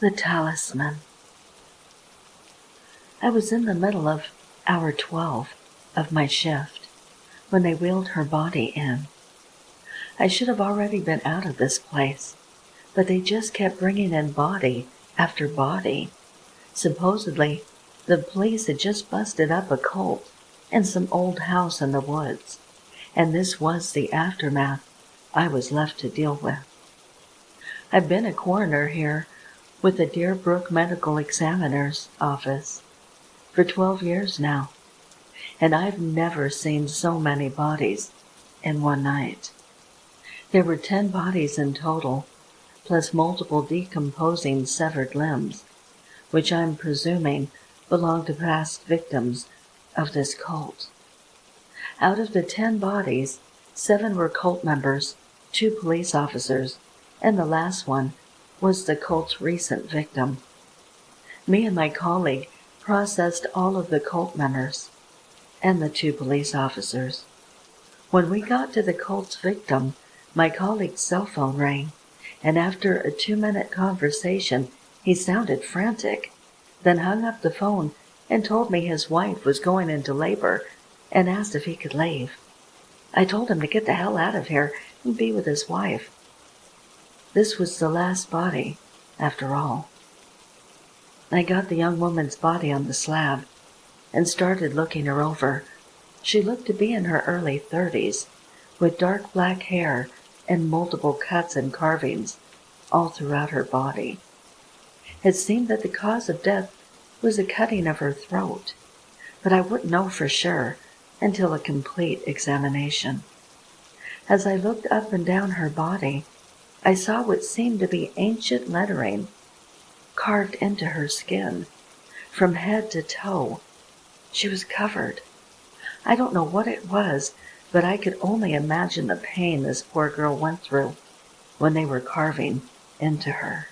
The Talisman. I was in the middle of hour 12 of my shift when they wheeled her body in. I should have already been out of this place, but they just kept bringing in body after body. Supposedly, the police had just busted up a cult in some old house in the woods, and this was the aftermath I was left to deal with. I've been a coroner here with the Deerbrook Medical Examiner's office for 12 years now, and I've never seen so many bodies in one night. There were 10 bodies in total, plus multiple decomposing severed limbs, which I'm presuming belong to past victims of this cult. Out of the 10 bodies, 7 were cult members, 2 police officers, and the last one was the cult's recent victim. Me and my colleague processed all of the cult members and the 2 police officers. When we got to the cult's victim, my colleague's cell phone rang, and after a 2-minute conversation, he sounded frantic, then hung up the phone and told me his wife was going into labor and asked if he could leave. I told him to get the hell out of here and be with his wife. This was the last body, after all. I got the young woman's body on the slab and started looking her over. She looked to be in her early 30s, with dark black hair and multiple cuts and carvings all throughout her body. It seemed that the cause of death was a cutting of her throat, but I wouldn't know for sure until a complete examination. As I looked up and down her body, I saw what seemed to be ancient lettering carved into her skin. From head to toe, she was covered. I don't know what it was, but I could only imagine the pain this poor girl went through when they were carving into her.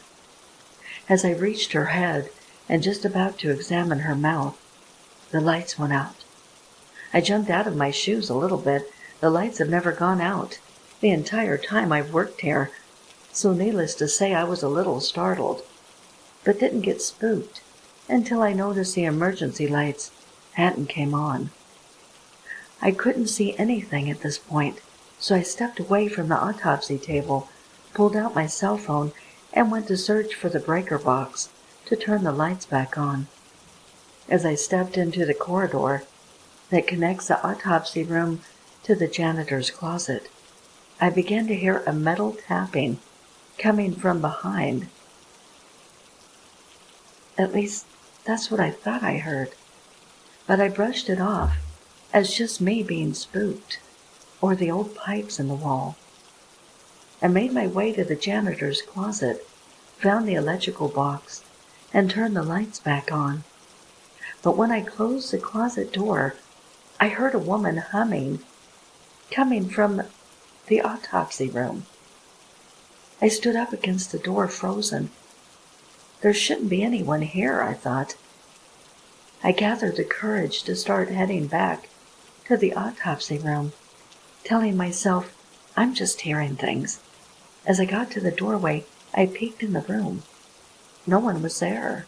As I reached her head and just about to examine her mouth, the lights went out. I jumped out of my shoes a little bit. The lights have never gone out the entire time I've worked here, so needless to say I was a little startled, but didn't get spooked until I noticed the emergency lights hadn't came on. I couldn't see anything at this point, so I stepped away from the autopsy table, pulled out my cell phone, and went to search for the breaker box to turn the lights back on. As I stepped into the corridor that connects the autopsy room to the janitor's closet, I began to hear a metal tapping coming from behind. At least, that's what I thought I heard. But I brushed it off as just me being spooked, or the old pipes in the wall. I made my way to the janitor's closet, found the electrical box, and turned the lights back on. But when I closed the closet door, I heard a woman humming, coming from the autopsy room. I stood up against the door, frozen. There shouldn't be anyone here, I thought. I gathered the courage to start heading back to the autopsy room, telling myself I'm just hearing things. As I got to the doorway, I peeked in the room. No one was there.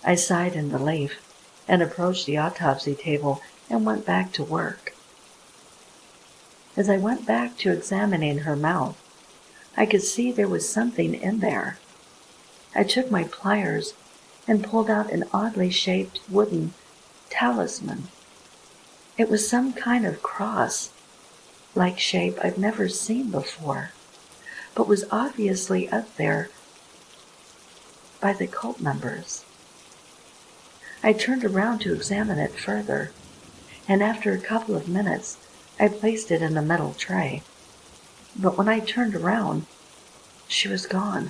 I sighed in relief and approached the autopsy table and went back to work. As I went back to examining her mouth, I could see there was something in there. I took my pliers and pulled out an oddly shaped wooden talisman. It was some kind of cross-like shape I'd never seen before, but was obviously up there by the cult members. I turned around to examine it further, and after a couple of minutes, I placed it in a metal tray. But when I turned around, she was gone.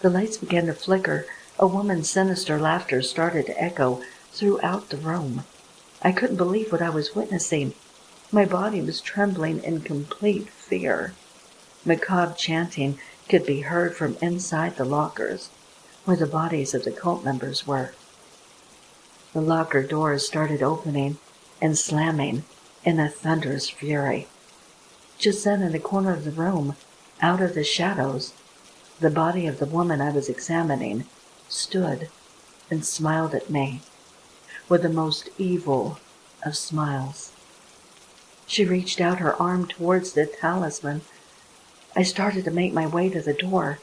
The lights began to flicker. A woman's sinister laughter started to echo throughout the room. I couldn't believe what I was witnessing. My body was trembling in complete fear. Macabre chanting could be heard from inside the lockers, where the bodies of the cult members were. The locker doors started opening and slamming in a thunderous fury. Just then, in the corner of the room, out of the shadows, The body of the woman I was examining stood and smiled at me with the most evil of smiles. She reached out her arm towards the talisman. I started to make my way to the door.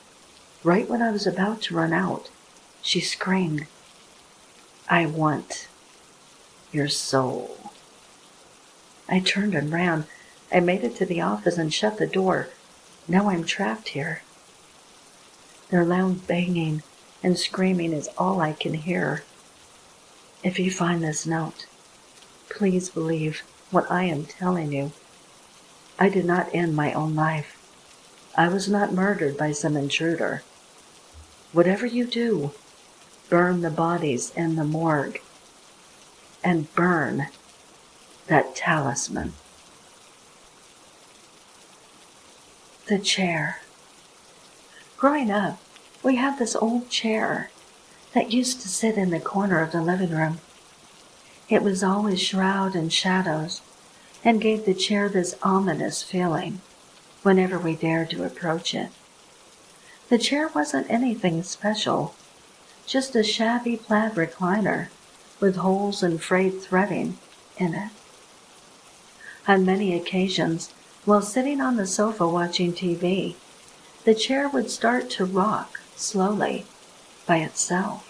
Right when I was about to run out, she screamed, "I want your soul." I turned and ran. I made it to the office and shut the door. Now I'm trapped here. Their loud banging and screaming is all I can hear. If you find this note, please believe what I am telling you. I did not end my own life. I was not murdered by some intruder. Whatever you do, burn the bodies in the morgue and burn that talisman. The chair. Growing up, we had this old chair that used to sit in the corner of the living room. It was always shrouded in shadows and gave the chair this ominous feeling whenever we dared to approach it. The chair wasn't anything special, just a shabby plaid recliner with holes and frayed threading in it. On many occasions, while sitting on the sofa watching TV, the chair would start to rock slowly by itself.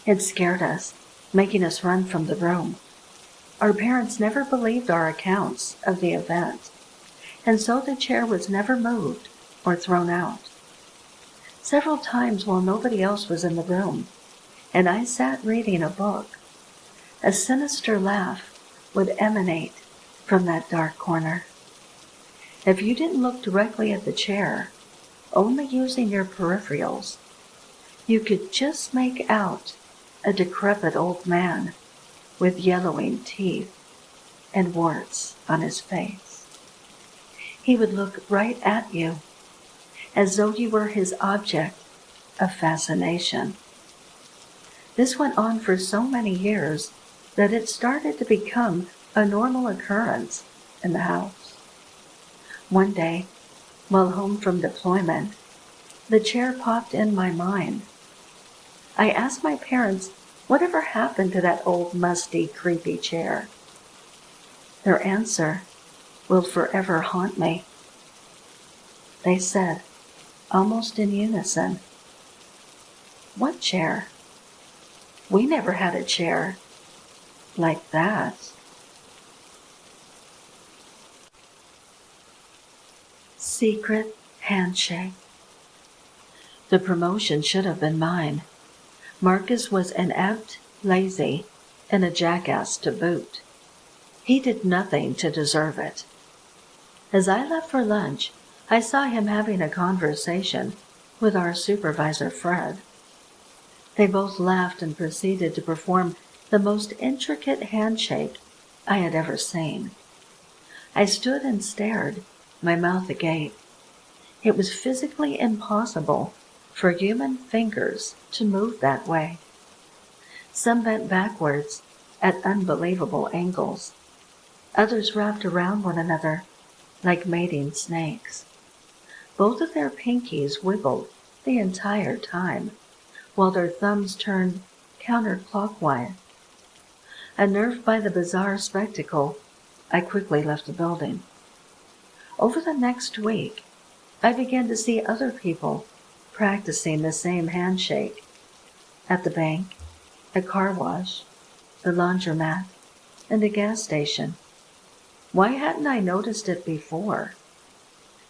It scared us, making us run from the room. Our parents never believed our accounts of the event, and so the chair was never moved or thrown out. Several times while nobody else was in the room, and I sat reading a book, a sinister laugh would emanate from that dark corner. If you didn't look directly at the chair, only using your peripherals, you could just make out a decrepit old man with yellowing teeth and warts on his face. He would look right at you, as though you were his object of fascination. This went on for so many years that it started to become a normal occurrence in the house. One day, while home from deployment, the chair popped in my mind. I asked my parents whatever happened to that old, musty, creepy chair. Their answer will forever haunt me. They said, almost in unison, "What chair? We never had a chair like that." Secret handshake. The promotion should have been mine. Marcus was inept, lazy, and a jackass to boot. He did nothing to deserve it. As I left for lunch, I saw him having a conversation with our supervisor, Fred. They both laughed and proceeded to perform the most intricate handshake I had ever seen. I stood and stared, my mouth agape. It was physically impossible for human fingers to move that way. Some bent backwards at unbelievable angles. Others wrapped around one another like mating snakes. Both of their pinkies wiggled the entire time, while their thumbs turned counterclockwise. Unnerved by the bizarre spectacle, I quickly left the building. Over the next week, I began to see other people practicing the same handshake at the bank, a car wash, the laundromat, and a gas station. Why hadn't I noticed it before?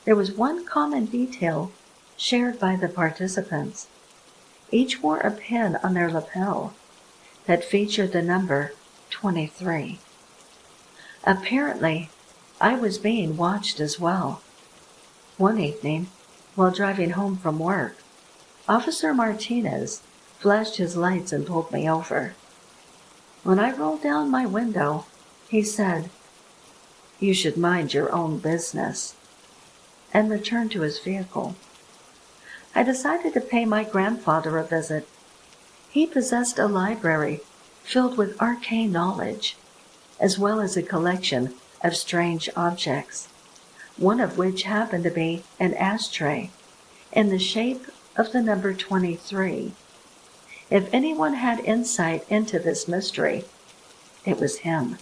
There was one common detail shared by the participants. Each wore a pin on their lapel that featured the number 23. Apparently, I was being watched as well. One evening, while driving home from work, Officer Martinez flashed his lights and pulled me over. When I rolled down my window, he said, "You should mind your own business," and returned to his vehicle. I decided to pay my grandfather a visit. He possessed a library filled with arcane knowledge, as well as a collection of strange objects, one of which happened to be an ashtray in the shape of the number 23. If anyone had insight into this mystery, it was him.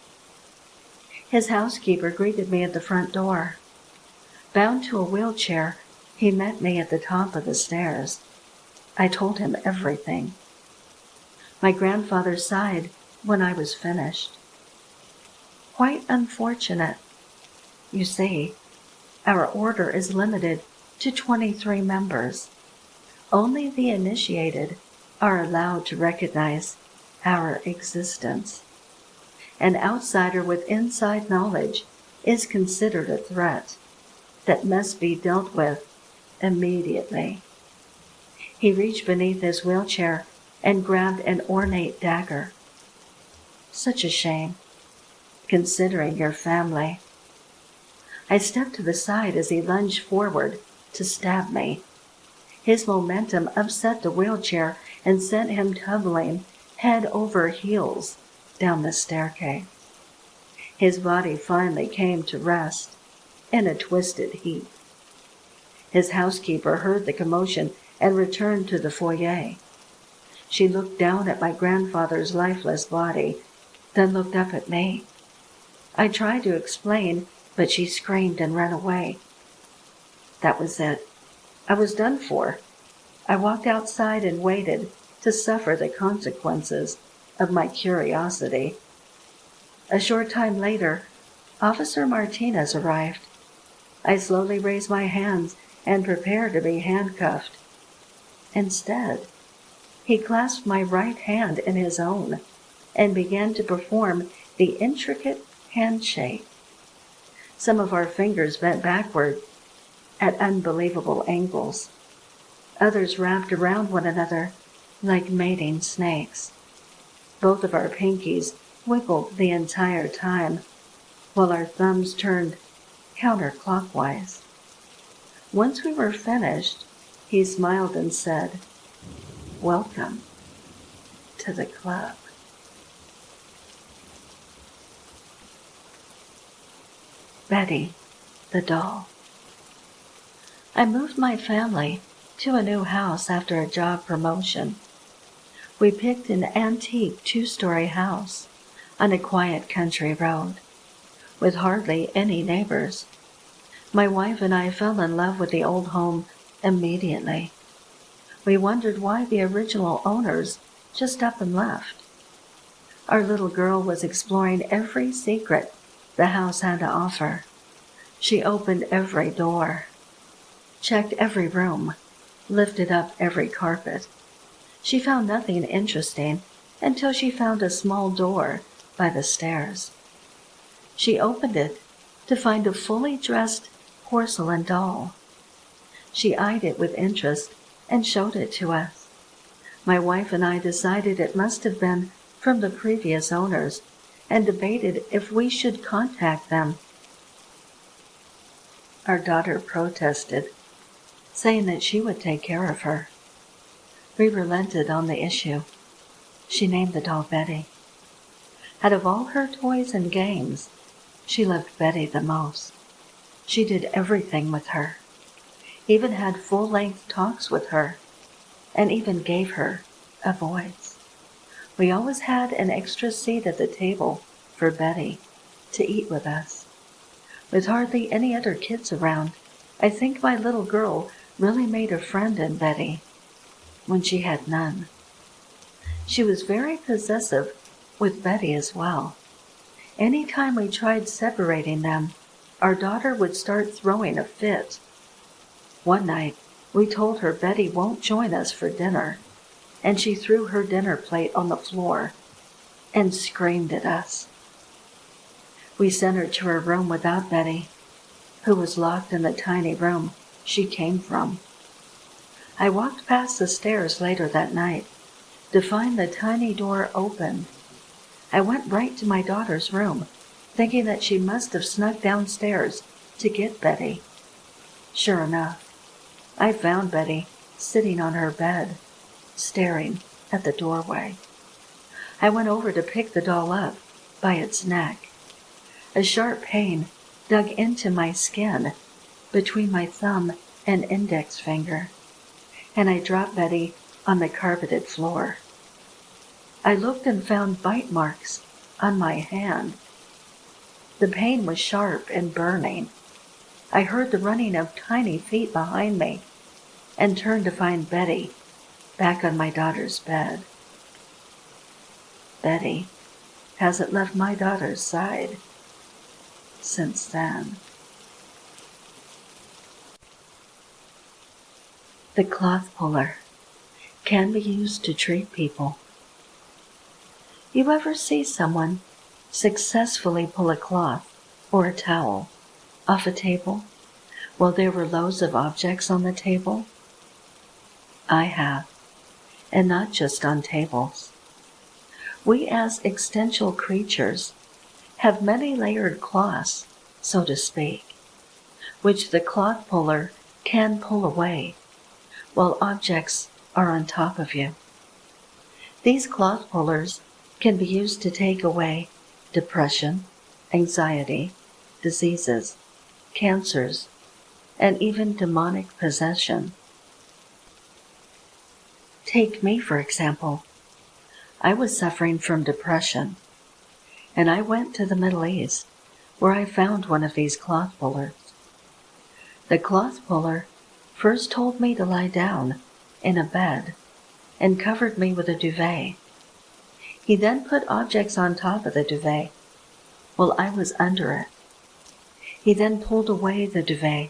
His housekeeper greeted me at the front door. Bound to a wheelchair, he met me at the top of the stairs. I told him everything. My grandfather sighed when I was finished. Quite unfortunate. You see, our order is limited to 23 members. Only the initiated are allowed to recognize our existence. An outsider with inside knowledge is considered a threat that must be dealt with immediately. He reached beneath his wheelchair and grabbed an ornate dagger. Such a shame, considering your family. I stepped to the side as he lunged forward to stab me. His momentum upset the wheelchair and sent him tumbling head over heels down the staircase. His body finally came to rest in a twisted heap. His housekeeper heard the commotion and returned to the foyer. She looked down at my grandfather's lifeless body, then looked up at me. I tried to explain, but she screamed and ran away. That was it. I was done for. I walked outside and waited to suffer the consequences of my curiosity. A short time later, Officer Martinez arrived. I slowly raised my hands and prepared to be handcuffed. Instead, he clasped my right hand in his own and began to perform the intricate handshake. Some of our fingers bent backward at unbelievable angles. Others wrapped around one another like mating snakes. Both of our pinkies wiggled the entire time, while our thumbs turned counterclockwise. Once we were finished, he smiled and said, "Welcome to the club." Betty, the doll. I moved my family to a new house after a job promotion. We picked an antique 2-story house on a quiet country road, with hardly any neighbors. My wife and I fell in love with the old home immediately. We wondered why the original owners just up and left. Our little girl was exploring every secret the house had to offer. She opened every door, checked every room, lifted up every carpet. She found nothing interesting until she found a small door by the stairs. She opened it to find a fully dressed porcelain doll. She eyed it with interest and showed it to us. My wife and I decided it must have been from the previous owners and debated if we should contact them. Our daughter protested, saying that she would take care of her. We relented on the issue. She named the doll Betty. Out of all her toys and games, she loved Betty the most. She did everything with her, even had full-length talks with her, and even gave her a voice. We always had an extra seat at the table for Betty to eat with us. With hardly any other kids around, I think my little girl really made a friend in Betty when she had none. She was very possessive with Betty as well. Any time we tried separating them, our daughter would start throwing a fit. One night, we told her Betty won't join us for dinner, and she threw her dinner plate on the floor and screamed at us. We sent her to her room without Betty, who was locked in the tiny room she came from. I walked past the stairs later that night to find the tiny door open. I went right to my daughter's room, thinking that she must have snuck downstairs to get Betty. Sure enough, I found Betty sitting on her bed, staring at the doorway. I went over to pick the doll up by its neck. A sharp pain dug into my skin between my thumb and index finger, and I dropped Betty on the carpeted floor. I looked and found bite marks on my hand. The pain was sharp and burning. I heard the running of tiny feet behind me and turned to find Betty back on my daughter's bed. Betty hasn't left my daughter's side since then. The cloth puller can be used to treat people. You ever see someone successfully pull a cloth or a towel off a table while there were loads of objects on the table? I have, and not just on tables. We as existential creatures have many layered cloths, so to speak, which the cloth puller can pull away while objects are on top of you. These cloth pullers can be used to take away depression, anxiety, diseases, cancers, and even demonic possession. Take me, for example. I was suffering from depression, and I went to the Middle East, where I found one of these cloth pullers. The cloth puller first told me to lie down in a bed and covered me with a duvet. He then put objects on top of the duvet while I was under it. He then pulled away the duvet,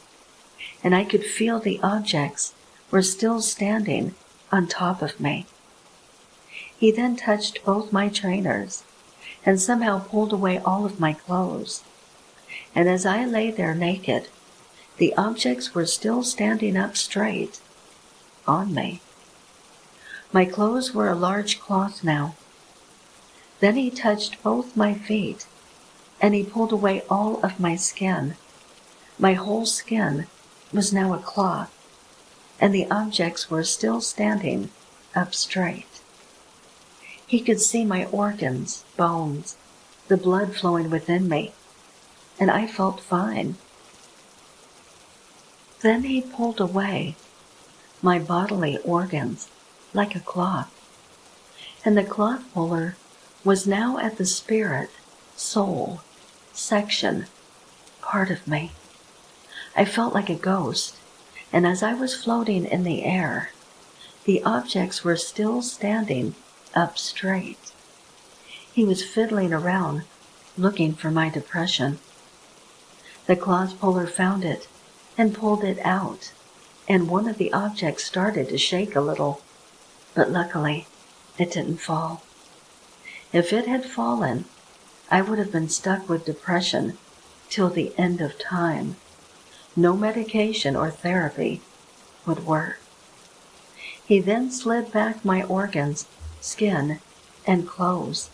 and I could feel the objects were still standing on top of me. He then touched both my trainers and somehow pulled away all of my clothes. And as I lay there naked, the objects were still standing up straight on me. My clothes were a large cloth now. Then he touched both my feet, and he pulled away all of my skin. My whole skin was now a cloth, and the objects were still standing up straight. He could see my organs, bones, the blood flowing within me, and I felt fine. Then he pulled away my bodily organs like a cloth, and the cloth puller was now at the spirit, soul, section, part of me. I felt like a ghost, and as I was floating in the air, the objects were still standing up straight. He was fiddling around, looking for my depression. The cloth puller found it and pulled it out, and one of the objects started to shake a little, but luckily it didn't fall. If it had fallen, I would have been stuck with depression till the end of time. No medication or therapy would work. He then slid back my organs, skin, and clothes,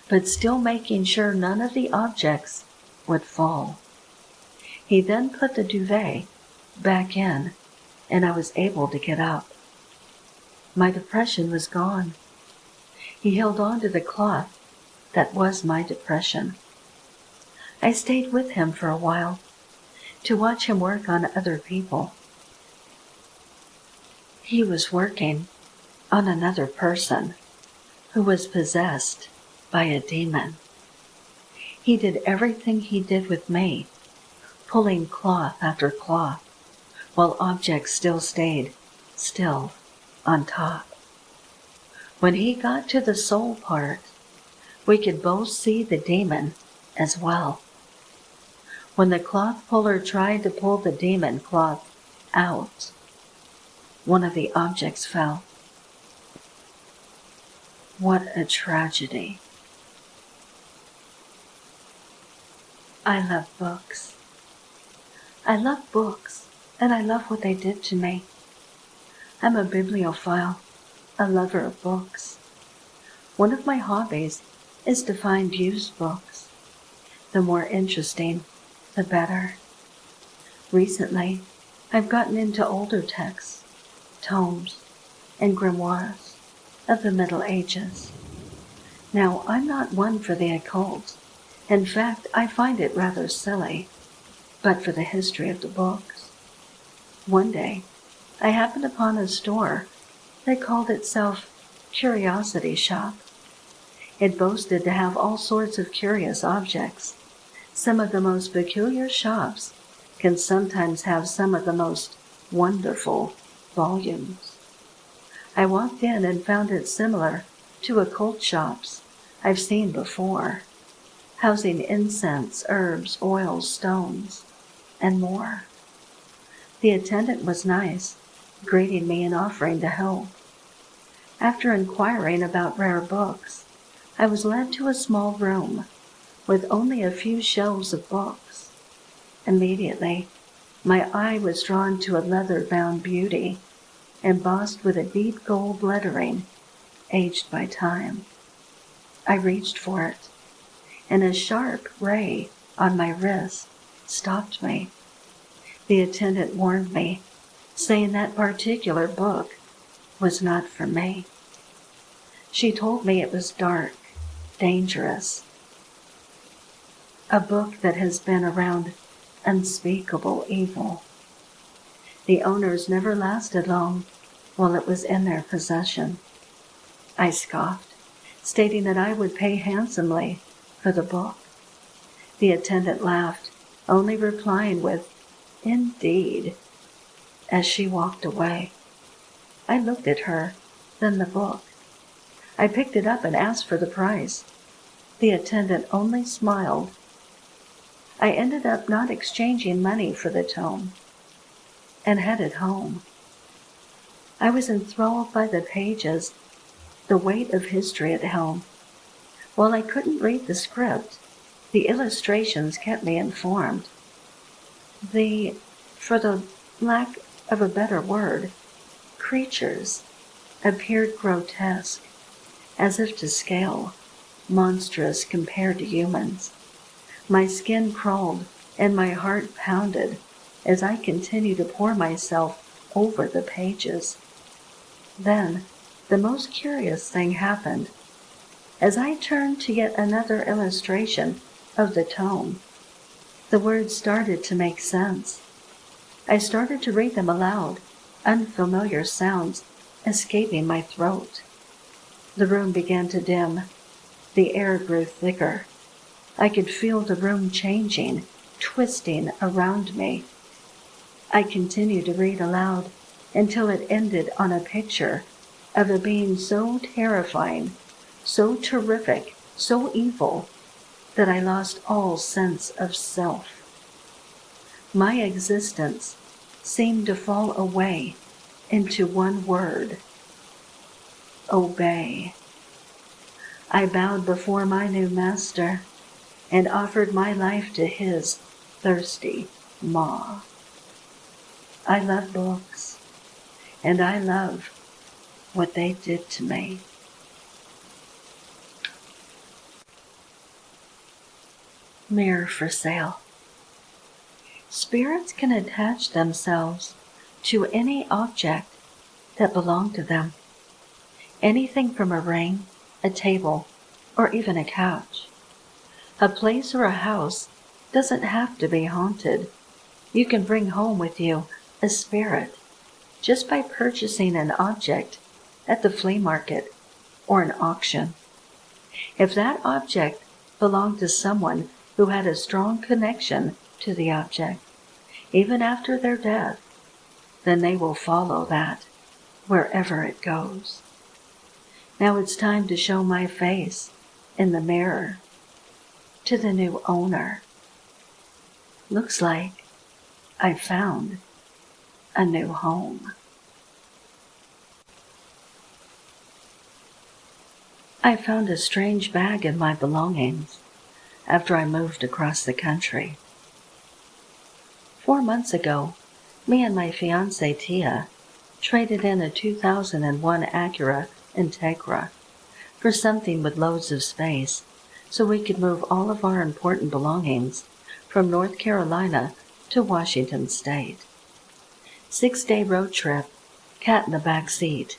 but still making sure none of the objects would fall. He then put the duvet back in, and I was able to get up. My depression was gone. He held on to the cloth that was my depression. I stayed with him for a while to watch him work on other people. He was working on another person who was possessed by a demon. He did everything he did with me, pulling cloth after cloth, while objects still stayed still on top. When he got to the soul part, we could both see the demon as well. When the cloth puller tried to pull the demon cloth out, one of the objects fell. What a tragedy. I love books. I love books, and I love what they did to me. I'm a bibliophile, a lover of books. One of my hobbies is to find used books. The more interesting, the better. Recently, I've gotten into older texts, tomes, and grimoires of the Middle Ages. Now, I'm not one for the occult. In fact, I find it rather silly, but for the history of the books. One day, I happened upon a store that called itself Curiosity Shop. It boasted to have all sorts of curious objects. Some of the most peculiar shops can sometimes have some of the most wonderful volumes. I walked in and found it similar to occult shops I've seen before, housing incense, herbs, oils, stones, and more. The attendant was nice, greeting me and offering to help. After inquiring about rare books, I was led to a small room with only a few shelves of books. Immediately, my eye was drawn to a leather-bound beauty, embossed with a deep gold lettering, aged by time. I reached for it, and a sharp ray on my wrist stopped me. The attendant warned me, saying that particular book was not for me. She told me it was dark, dangerous, a book that has been around unspeakable evil. The owners never lasted long while it was in their possession. I scoffed, stating that I would pay handsomely for the book. The attendant laughed, only replying with, "Indeed," as she walked away. I looked at her, then the book. I picked it up and asked for the price. The attendant only smiled. I ended up not exchanging money for the tome and headed home. I was enthralled by the pages, the weight of history it held. While I couldn't read the script, the illustrations kept me informed. For the lack of a better word, creatures appeared grotesque, as if to scale, monstrous compared to humans. My skin crawled and my heart pounded as I continued to pour myself over the pages. Then, the most curious thing happened. As I turned to yet another illustration of the tome, the words started to make sense. I started to read them aloud, unfamiliar sounds escaping my throat. The room began to dim. The air grew thicker. I could feel the room changing, twisting around me. I continued to read aloud until it ended on a picture of a being so terrifying, so terrific, so evil, that I lost all sense of self. My existence seemed to fall away into one word: obey. I bowed before my new master and offered my life to his thirsty maw. I love books, and I love what they did to me. Mirror for sale. Spirits can attach themselves to any object that belonged to them. Anything from a ring, a table, or even a couch. A place or a house doesn't have to be haunted. You can bring home with you a spirit just by purchasing an object at the flea market or an auction. If that object belonged to someone who had a strong connection to the object, even after their death, then they will follow that wherever it goes. Now it's time to show my face in the mirror to the new owner. Looks like I found a new home. I found a strange bag in my belongings after I moved across the country. 4 months ago, me and my fiancée Tia traded in a 2001 Acura Integra for something with loads of space so we could move all of our important belongings from North Carolina to Washington State. 6-day road trip, cat in the back seat,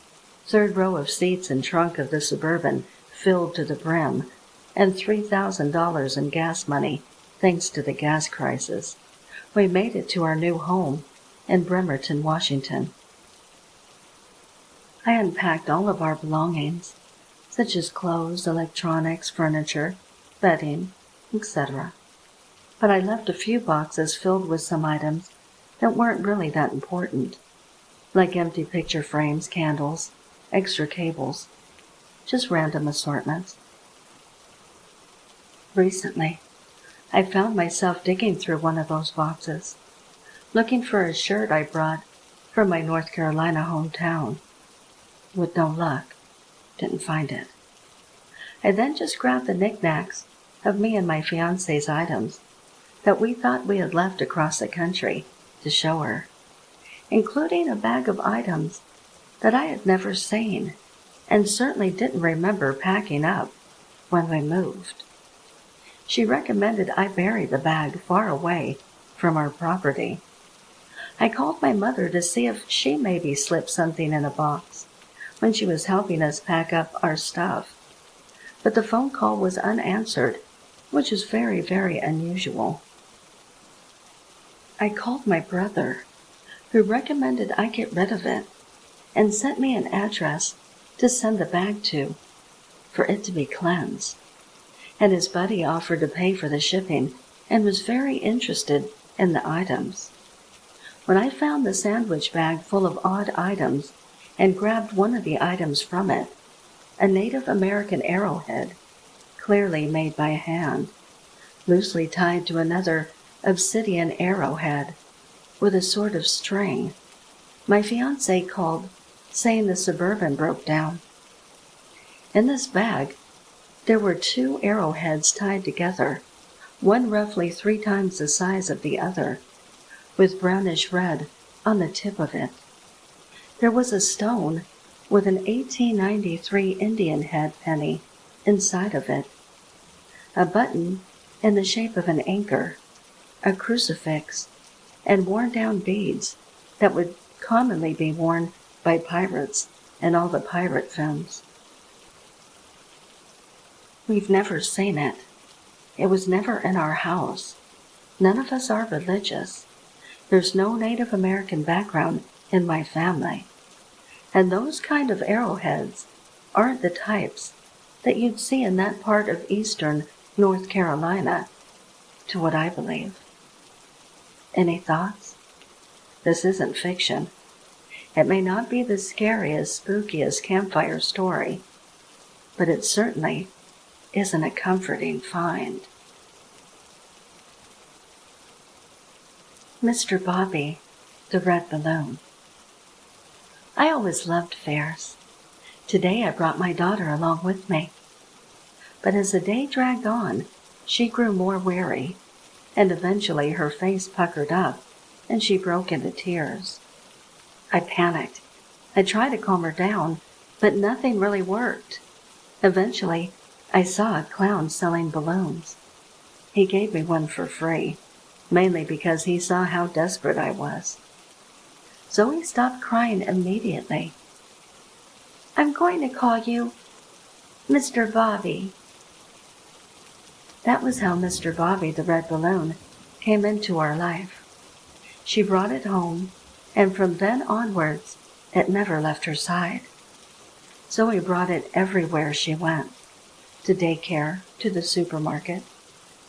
3rd row of seats and trunk of the Suburban filled to the brim, and $3,000 in gas money thanks to the gas crisis. We made it to our new home in Bremerton, Washington. I unpacked all of our belongings, such as clothes, electronics, furniture, bedding, etc. But I left a few boxes filled with some items that weren't really that important, like empty picture frames, candles, extra cables, just random assortments. Recently, I found myself digging through one of those boxes, looking for a shirt I brought from my North Carolina hometown. With no luck, didn't find it. I then just grabbed the knickknacks of me and my fiancé's items that we thought we had left across the country to show her, including a bag of items that I had never seen and certainly didn't remember packing up when we moved. She recommended I bury the bag far away from our property. I called my mother to see if she maybe slipped something in a box when she was helping us pack up our stuff, but the phone call was unanswered, which is very, very unusual. I called my brother, who recommended I get rid of it, and sent me an address to send the bag to, for it to be cleansed. And his buddy offered to pay for the shipping and was very interested in the items. When I found the sandwich bag full of odd items and grabbed one of the items from it, a Native American arrowhead, clearly made by hand, loosely tied to another obsidian arrowhead with a sort of string, my fiancé called, saying the Suburban broke down. In this bag, there were 2 arrowheads tied together, one roughly 3 times the size of the other, with brownish red on the tip of it. There was a stone with an 1893 Indian head penny inside of it, a button in the shape of an anchor, a crucifix, and worn-down beads that would commonly be worn by pirates in all the pirate films. We've never seen it. It was never in our house. None of us are religious. There's no Native American background in my family. And those kind of arrowheads aren't the types that you'd see in that part of eastern North Carolina, to what I believe. Any thoughts? This isn't fiction. It may not be the scariest, spookiest campfire story, but it certainly isn't a comforting find. Mr. Bobby, the Red Balloon. I always loved fairs. Today I brought my daughter along with me. But as the day dragged on, she grew more weary, and eventually her face puckered up and she broke into tears. I panicked. I tried to calm her down, but nothing really worked. Eventually, I saw a clown selling balloons. He gave me one for free, mainly because he saw how desperate I was. Zoe stopped crying immediately. I'm going to call you Mr. Bobby. That was how Mr. Bobby the Red Balloon came into our life. She brought it home, and from then onwards, it never left her side. Zoe brought it everywhere she went, to daycare, to the supermarket,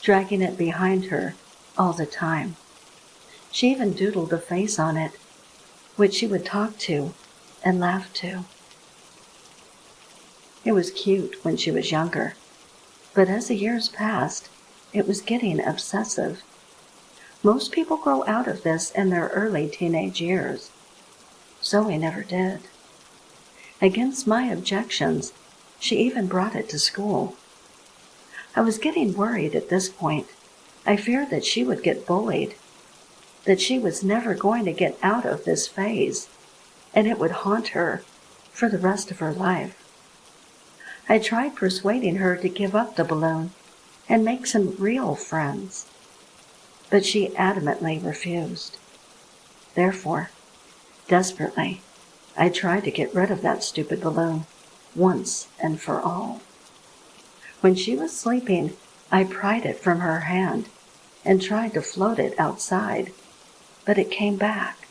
dragging it behind her all the time. She even doodled a face on it, which she would talk to and laugh to. It was cute when she was younger, but as the years passed, it was getting obsessive. Most people grow out of this in their early teenage years. Zoe never did. Against my objections, she even brought it to school. I was getting worried at this point. I feared that she would get bullied, that she was never going to get out of this phase, and it would haunt her for the rest of her life. I tried persuading her to give up the balloon and make some real friends, but she adamantly refused. Therefore, desperately, I tried to get rid of that stupid balloon once and for all. When she was sleeping, I pried it from her hand and tried to float it outside, but it came back.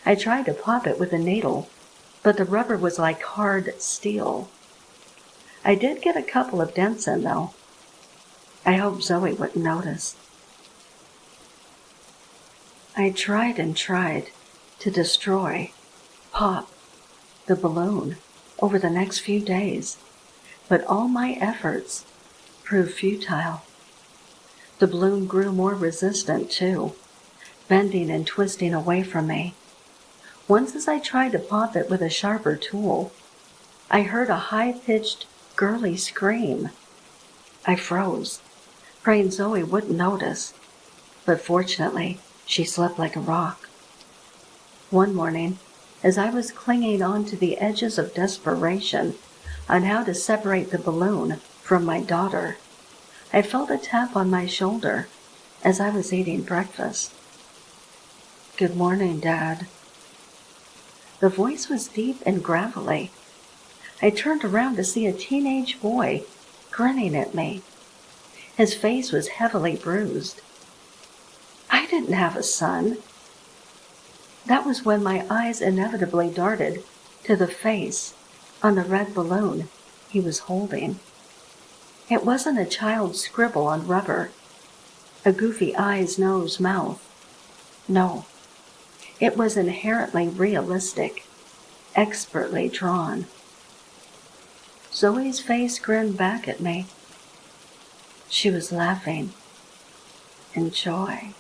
I tried to pop it with a needle, but the rubber was like hard steel. I did get a couple of dents in, though. I hoped Zoe wouldn't notice. I tried and tried to destroy, pop, the balloon over the next few days, but all my efforts proved futile. The balloon grew more resistant, too, bending and twisting away from me. Once as I tried to pop it with a sharper tool, I heard a high-pitched, girly scream. I froze, praying Zoe wouldn't notice, but fortunately, she slept like a rock. One morning, as I was clinging on to the edges of desperation on how to separate the balloon from my daughter, I felt a tap on my shoulder as I was eating breakfast. "Good morning, Dad." The voice was deep and gravelly. I turned around to see a teenage boy grinning at me. His face was heavily bruised. I didn't have a son. That was when my eyes inevitably darted to the face on the red balloon he was holding. It wasn't a child's scribble on rubber, a goofy eyes, nose, mouth. No, it was inherently realistic, expertly drawn. Zoe's face grinned back at me. She was laughing in joy.